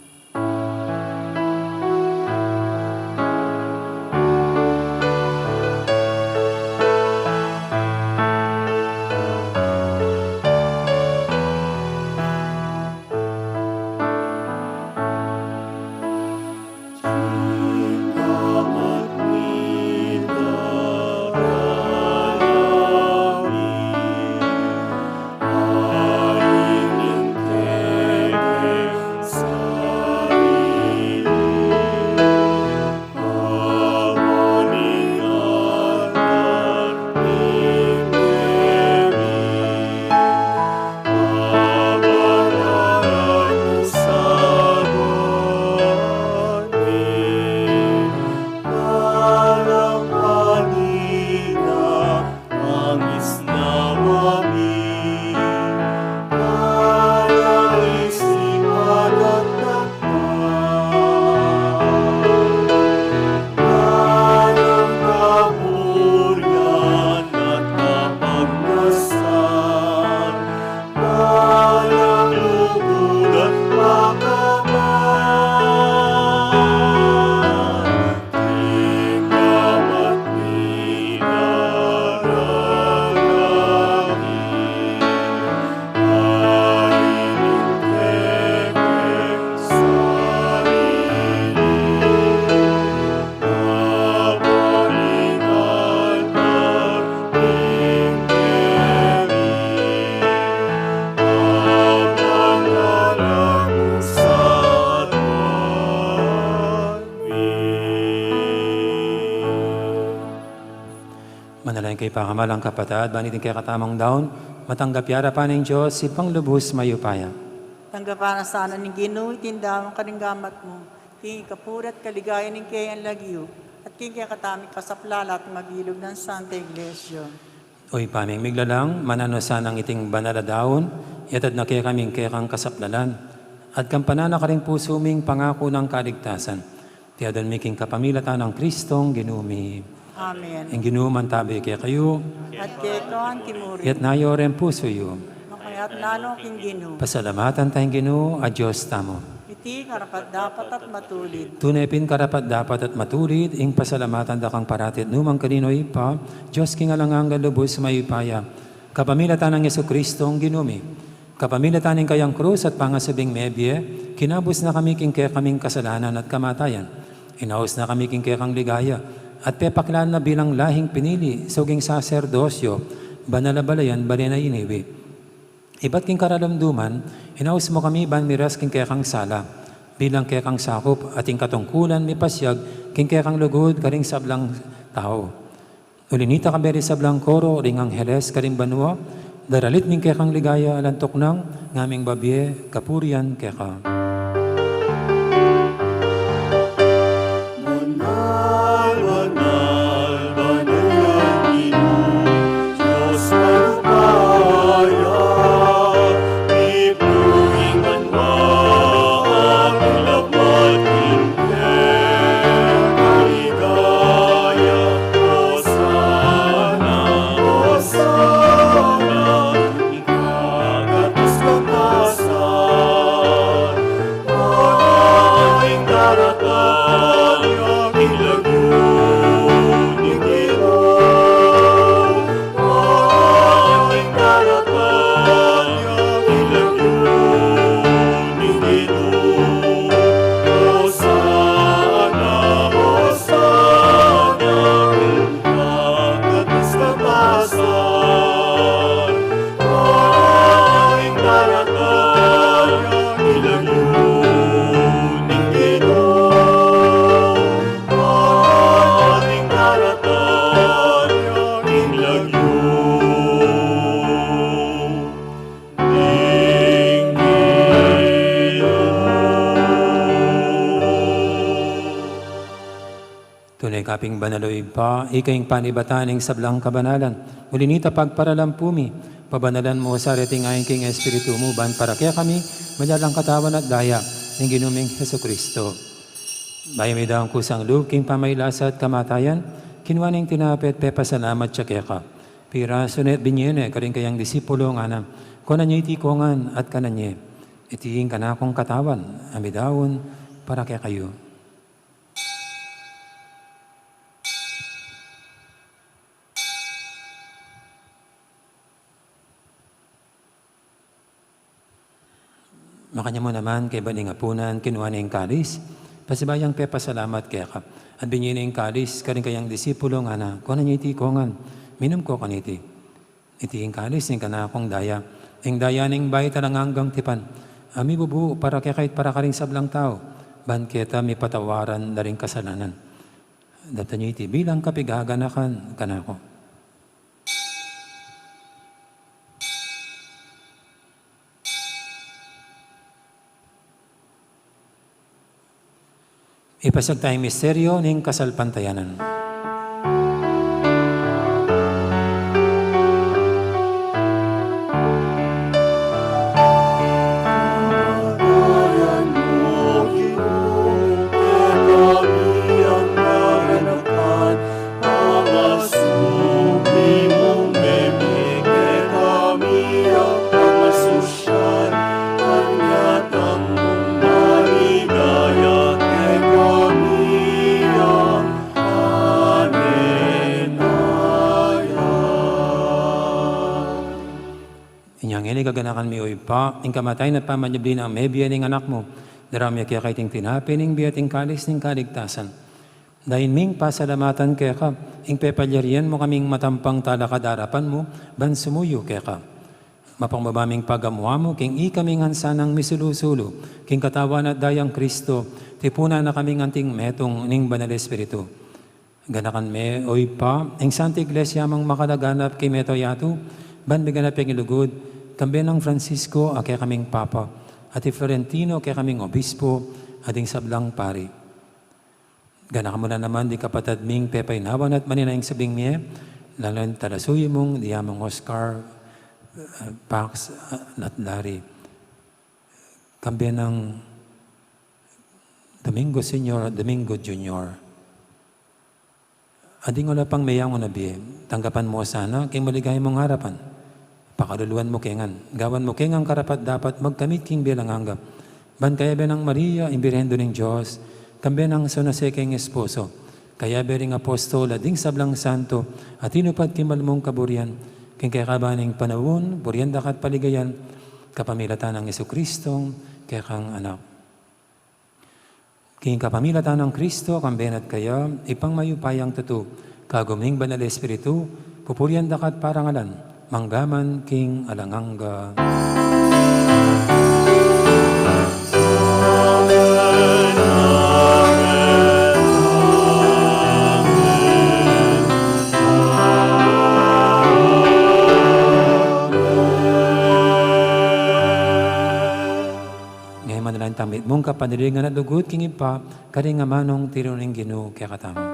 C: Sa
B: Ayon kay pakamalang kapatad, banitin kay katamang daon, matanggap yara pa ng Diyos, si panglubos mayupaya.
A: Tanggapan na sana ng Ginoo, itindamang karinggamat mo. King kapurat, kaligayan ng kaya ang lagyo. At king kaya kataming kasaplala at magilog ng Santa Iglesia.
B: Oy paming miglalang, mananosa ng iting banala daon, yatad na kaya kaming kaya kang kasaplalan. At kampanana ka rin puso ming pangako ng kaligtasan. Tiyadan miking kapamilatan ng Kristong ginumi.
A: Amen.
B: Ang ginuman tabi kaya kayo,
A: At kaya ito ang timuri.
B: yat nayo rin puso yo.
A: Makayat nano king Ginoo.
B: Pasalamatan tayong Ginoo, a Diyos tamo.
A: Iti karapat dapat at matulid.
B: Tunay pin karapat dapat at maturid, ing pasalamatan da kang paratit numang kaninoy pa, Diyos king alangang galubos mayupaya. Kapamilatan ng Yesu Kristong ginumi. Kapamilatan ng kayang krus at pangasabing mebye, kinabos na kami king kaya kaming kasalanan at kamatayan. Inaos na kami king kaya kang ligaya. At pepaklan na bilang lahing pinili, suging saserdosyo, banalabalayan, bali na iniwi. Iba't king karalamduman, inaus mo kami ban miras king kaya kang sala, bilang kaya kang sakop, ating katungkulan mi pasyag, king kaya kang lugod, karing sablang tao. Ulinita ka beri sablang koro, ring angheles, karing banwa, daralit ning kaya kang ligaya, alantok nang, ngaming babye, kapurian kaya ka. Tunay kaping banaloy pa, ikaing panibataning sablang kabanalan. Ulinita pagparalampumi, pabanalan mo sa reting ayon king Espiritu mo, ban para kaya kami, mayalang katawan at daya, ng ginuming Heso Kristo. Bayan may daang kusang loob, king pamaylasa at kamatayan, kinwaning tinapit, pepasalamat siya kaya ka. Pira sunet binyene, karing kayang disipulo nga na, kunan niya itikongan at kanan niya. Itiing kanakong katawan, amidawon, para kaya kayo. Makanya mo naman kay baning apunan, kinuha na yung kalis. Pasibayang pepasalamat kaya ka. At binyin na yung kalis, karing kayang disipulo nga na, kuha na niya itikongan, minum ko kaniti. Iti yung kalis, yung kanakong daya. Yung daya ng bayit alang hanggang tipan. Ami bubu, para kaya kahit para karing sablang tao. Banketa, may patawaran na rin kasalanan. Data niya iti, bilang kapigaganakan, kanako. Ipasag tayong misteryo ng kasalpantayanan. Gaganakan mi oy pa, ing kamatay na pamanyabli na mebya ning anak mo, daramya kaya kaiting tinapi ning biyating kalis ning kaligtasan. Dahil ming pasalamatan kaya ka, ing pepalyarian mo kaming matampang talakadarapan mo, ban sumuyo kaya ka. Mapangbabaming pagamuha mo, king ikaming hansanang misulusulo, king katawan at dayang Kristo, tipuna na kaming anting metong ning banal Espiritu. Ganakan me, oy pa, ang Santa Iglesia mang makalaganap kay Meto Yatu, ban biganap yung ilugod, kambi ng Francisco, kaya kaming Papa, at Florentino, kaya kaming Obispo, ating sablang pari. Ganakan mo na naman di kapatad ming Pepay Nawan at maninayang sabing miye, lalan talasuy mong diyamang Oscar, Pax, Natlari. Kambi ng Domingo Senior, Domingo Junior. Ading wala pang mayang o nabiye, tanggapan mo sana, king maligay mong harapan. Pakaluluan mo kengan, gawan mo kengang karapat dapat magkamit king bilang hangga. Ban kaya ng Maria, imbirhendo ng Diyos, kambi ng sunasekeng esposo, kaya bering apostol, ading sablang santo, at inupad kimalmong kaburian, king kaya kabaning panawon, burianda kat paligayan, kapamilatan ng Jesucristo, kaya kang anak. King kapamilatan ng Kristo, kambenat kaya, ipang mayupayang tatu, kaguming banal Espiritu, pupurian dakat parangalan, manggaman king alanganga. Tamit mong kapanilingan at dugot king ipa, karing amanong tiruning Ginoo kaya katama.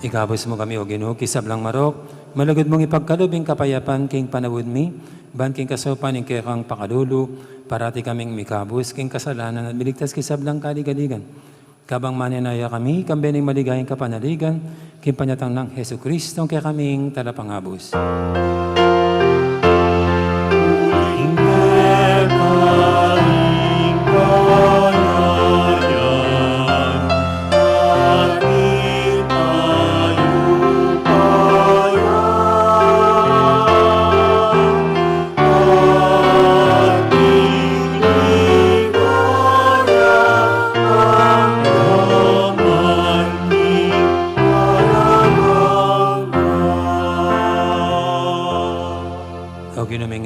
B: Ikabos mo kami o Ginoo, kisablang marok, malagod mong ipagkalubing kapayapan king panawod mi, ban king kasopan ing kekang pakalulo, parati kaming mikabos king kasalanan at miligtas kisablang kaligaligan. Kabang maninaya kami, kambening maligayang kapanaligan, king panyatang ng Hesu Kristo, kaya kaming talapangabos.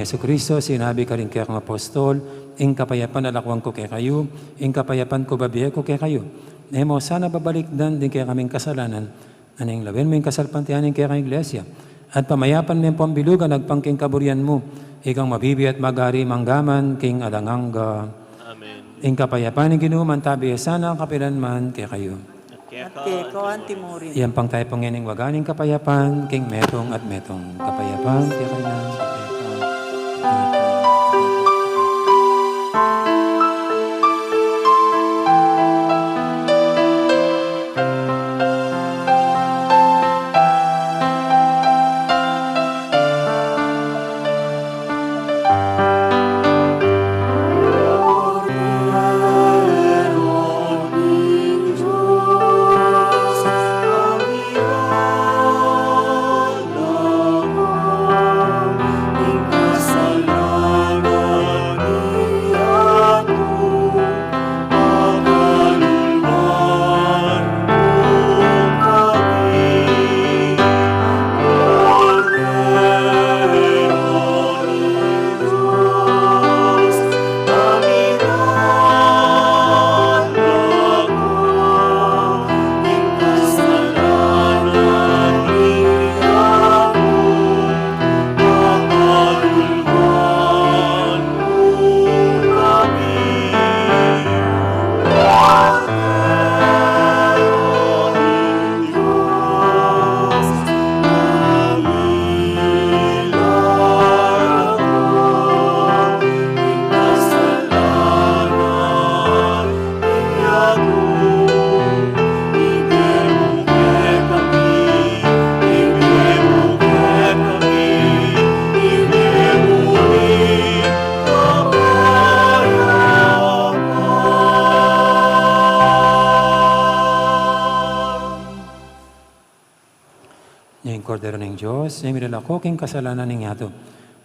B: Yesu Kristo, sinabi ka rin kaya kang apostol, ing kapayapan alakwang ko kaya kayo, ing kapayapan ko babiya ko kaya kayo. Nemo, sana babalikdan din kaya kaming kasalanan, aning lawin mo yung kasalpantianin kaya kang iglesia. At pamayapan mo yung pambilugan, nagpangking kaburian mo, ikang mabibi at magari manggaman, king alanganga.
C: Amen.
B: Ing kapayapan ng ginuman tabi, sana kapilan man kaya kayo.
A: At keko antimurin.
B: Yan pang tayo pangining waganing kapayapan, king metong at metong kapayapan, kaya kayo na kapayapan. Ning kordero ng Diyos, ay milalako king kasalanan ng yato.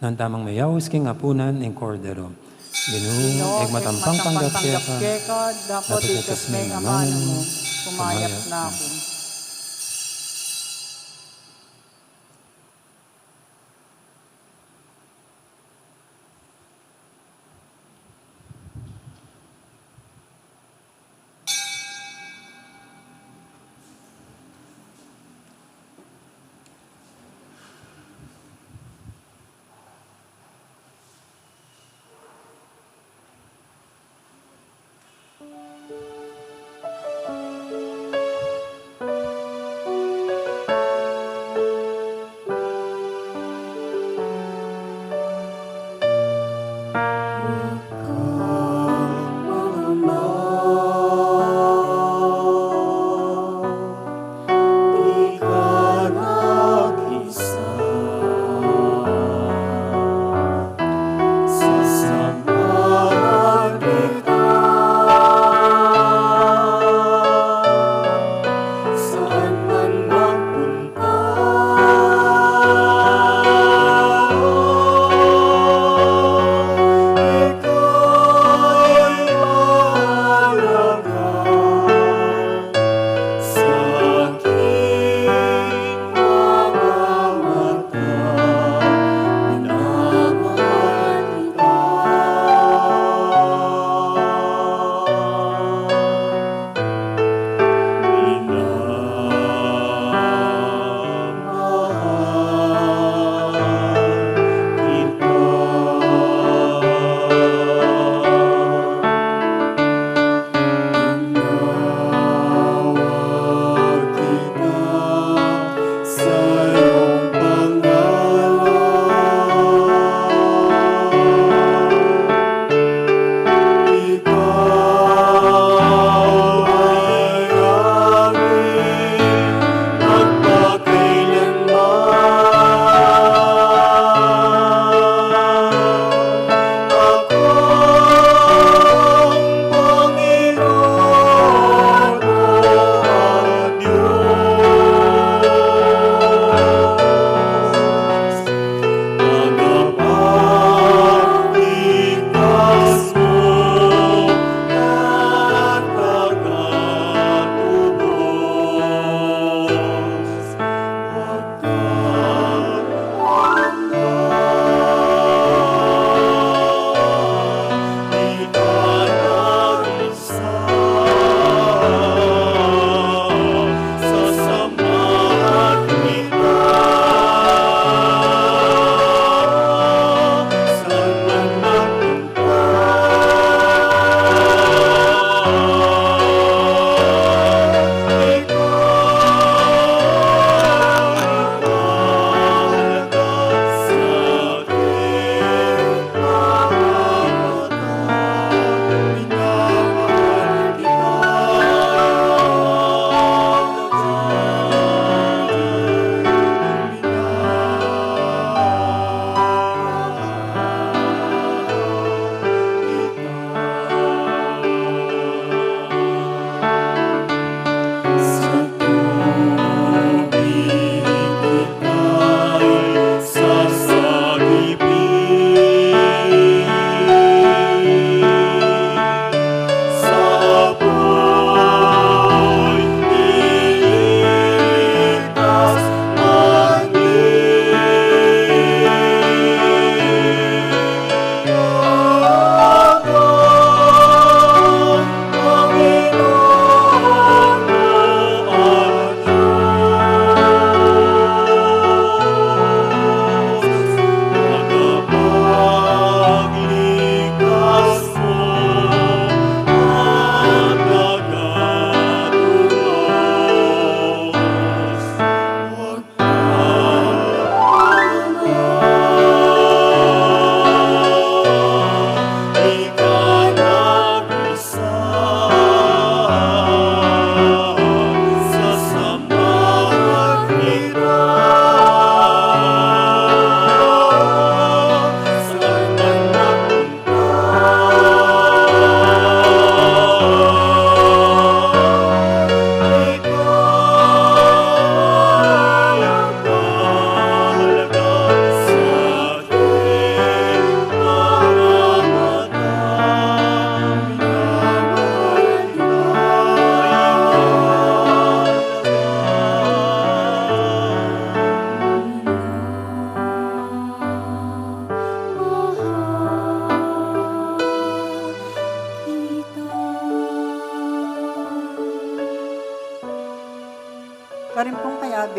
B: Nang tamang mayaws king apunan ng kordero. Ginoo, eg matampang panggap siya ka.
A: dapat ikas may amano mo, pumayap na ako.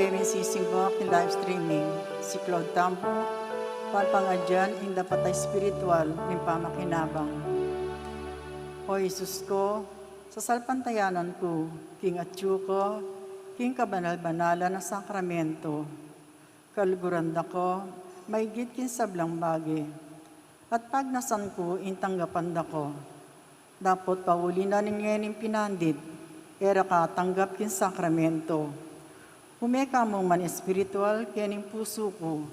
A: Kevin Sisimbok in live streaming, si Claude Tampo, Palpangadyan in dapat ay spiritual ng pamakinabang. O Jesus ko, sa salpantayanan ko, King Atsuko, King Kabanal-Banala na sakramento, kaluguranda ko, may kin sablang bagi, at pag nasan ko, intanggapan ko. Dapat pauli na ningening pinandit, era ka tanggap kin sakramento. Humeka mo man espiritual, kening puso ko.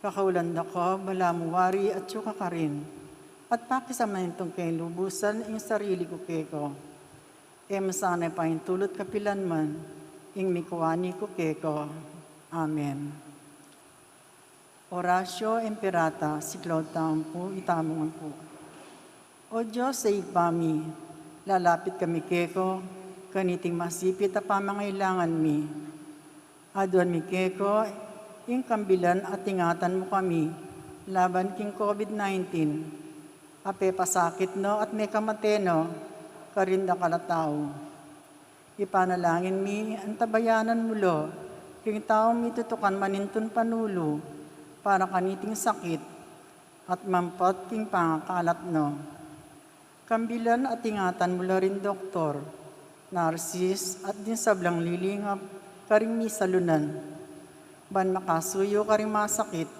A: Kakaulan ko, balamuwari at suka ka rin. At pakisaman itong kay lubusan, ing sarili ko keko. Masanay pa yung tulot kapilan man, ing mikuwani ko keko. Amen. Orasyo Imperata, si Claude Tampo, itamungan po. O Diyos sa ipami, lalapit kami keko, kaniting masipit at pamangailangan mi. Aduan mi keko, ing kambilan at ingatan mo kami, laban king COVID-19. Ape pasakit no at may kamateno, karinda kalatao. Ipanalangin mi, ang tabayanan mulo, king tao mi tutukan manintun panulo, para kaniting sakit, at mampot king pangakalat no. Kambilan at ingatan mula rin doktor, narsis at din sablang lilingap, karing mi salunan. Ban makasuyo karing masakit,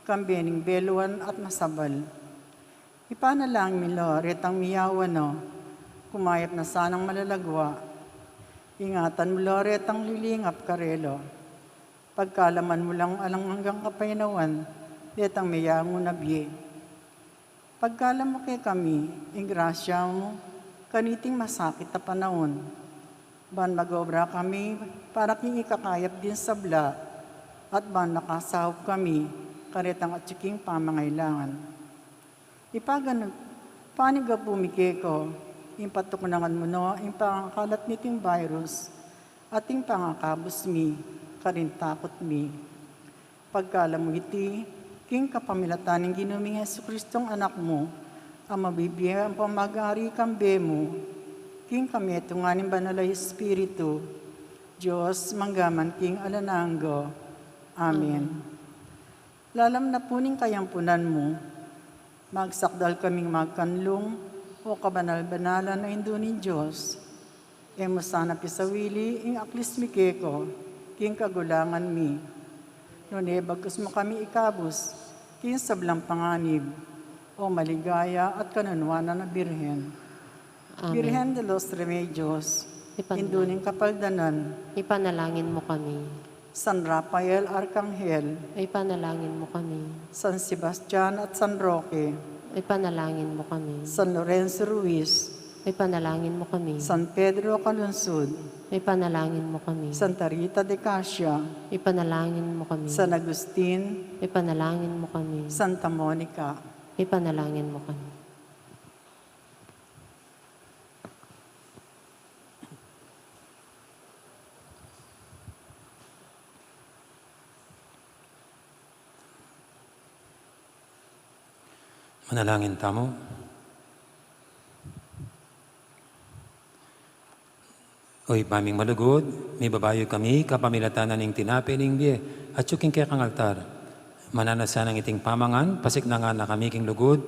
A: kambening beluan at masabal. Ipanalang milo, retang miyawan no, kumayap na sanang malalagwa. Ingatan mo retang lilingap karelo. Pagkalaman mo lang alang hanggang kapainawan, retang miyango nabiye. Pagkalam mo kay kami, ingrasya mo, kaniting masakit na panahon. Ban mag-obra kami, para king ikakayap din sa bla, at ban nakasahop kami, karetang at siking pamangailangan. Ipagan, paniga pumike ko, impatukunangan mo no, impangakalat niting virus, at ing pangakabos mi, karintakot mi. Pagkalam mo iti, king kapamilatan ng ginuming Jesucristong anak mo, ang mabibigyan ang pamag-ari kambe mo, king kameto nga ng banalay Espiritu, Diyos manggaman king alananggo. Amen. Lalam na puning kayampunan mo, magsakdal kaming magkanlong, o kabanal-banala na indo ni Diyos, mo sana pisawili, ing aklis mi keko, king kagulangan mi. Nune bagus mo kami ikabos, king sablang panganib, o maligaya at kanunwanan na Birhen.
D: Amen.
A: Birhen de los Remedios, induning kapaldanan,
D: Ipanalangin mo kami.
A: San Rafael Arcangel,
D: Ipanalangin mo kami.
A: San Sebastian at San Roque,
D: Ipanalangin mo kami.
A: San Lorenzo Ruiz,
D: Ipanalangin mo kami.
A: San Pedro Calunsud,
D: Ipanalangin mo kami.
A: Santa Rita de Casia,
D: Ipanalangin mo kami.
A: San Agustin,
D: Ipanalangin mo kami.
A: Santa Monica.
D: Ipanalangin mo kami.
B: Manalangin tamo. Oy, paming malugod, may babayo kami, kapamilatanan ng tinapi ng biye, at suking kaya kang altar. Mananasan ng iting pamangan, pasik na nga na kami king lugod,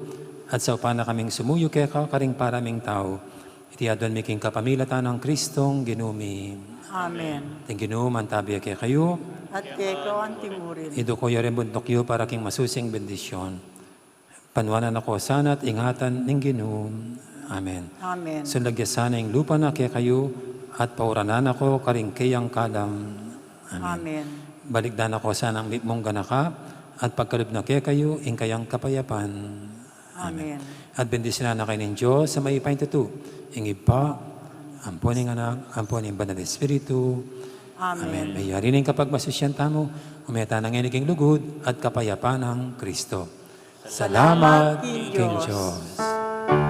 B: at sa upana kaming sumuyo kaya ka, karing paraming tao. Itiadon mi king kapamilatan ng Kristong ginumi.
A: Amen.
B: Ting ginuman tabi kaya kayo,
A: At keko ang timurin.
B: ido ko yare bundokyo para king masusing bendisyon. Panwanan ako sana at ingatan ng ginum. Amen.
A: Amen.
B: Sulagya sana yung lupa na kaya kayo, at pauranan ako karing kayang kalam. Amen.
A: Amen.
B: Balikdan ako sana ang mong ganaka, at pagkalib na kaya kayo, ing kayang kapayapan.
A: Amen.
B: At bendisina na kayo ng Diyos sa may ipaintuto, ing ipa, amponing anak, amponing banal Espiritu. Amen. May yari rin kapag masusyan tamo, umeta ng iniging lugod at kapayapan ng Kristo. Salamat,
A: King
B: King
A: Diyos.
B: Diyos.
C: Amen.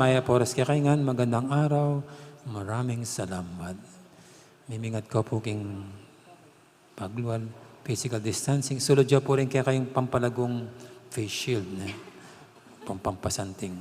B: Maya Porras kaya kaingan, magandang araw. Maraming salamat. Mimingat ko po king pagluwal, physical distancing. Sulod dyan po rin kaya kayong pampalagong face shield. Pampampasanting.